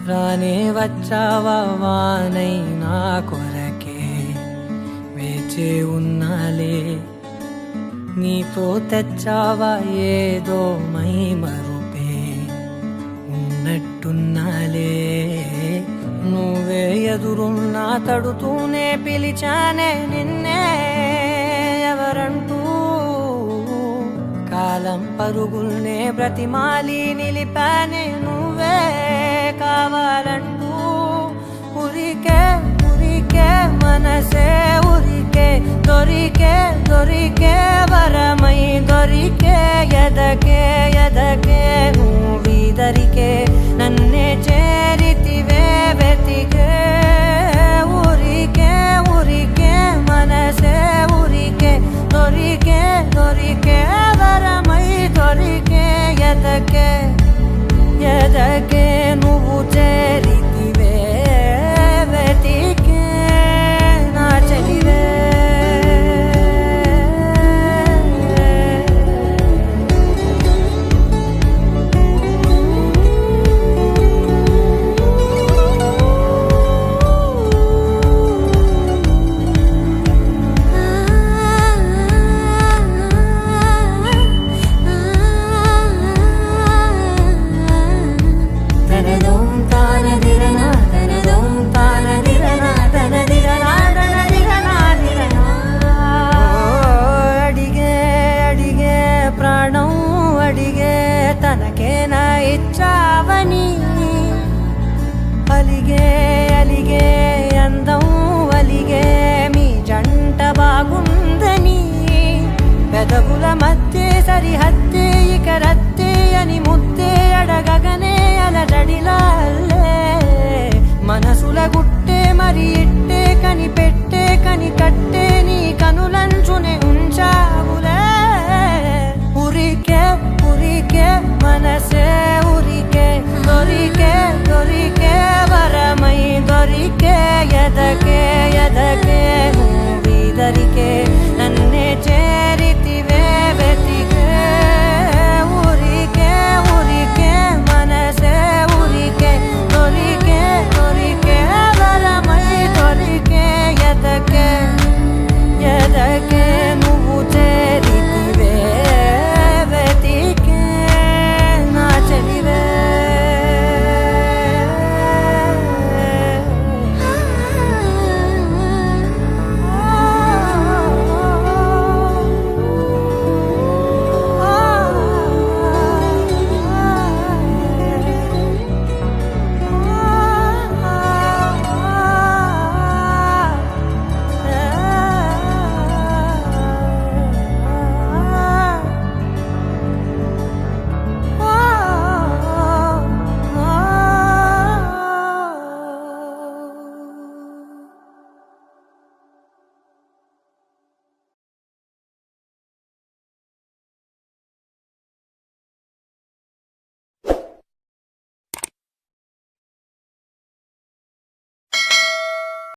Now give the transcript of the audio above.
రానే వచ్చావా వానై నా కొరకే వేచే ఉన్నాలే నీతో తెచ్చావా ఏదో మై మరుపే ఉన్నట్టున్నాలే నువ్వే ఎదురున్నా తడుతూనే పిలిచానే నిన్నే ఎవరంటూ కాలం పరుగుల్నే బ్రతిమాలి నిలిపానే నువ్వే కావాలంటూ ఉరికే ఉరికే మనసే ఉరికే దొరికే దొరికే వరమై దొరికే ఎదకే ఎదకే నువ్విదరికే నన్నే చేరితివే వెతికే ఉరికే ఉరికే మనసే ఉరికే దొరికే దొరికే వరమై దొరికే ఎదకే ఎదకే నువ్వు చేరితివే వెతికే నా చెలివే తనకేనా ఇచ్చావని అలిగే అలిగే అందం అలిగే మీ జంట బాగుందని పెదవుల మధ్య సరిహద్దే ఇక రద్దే అని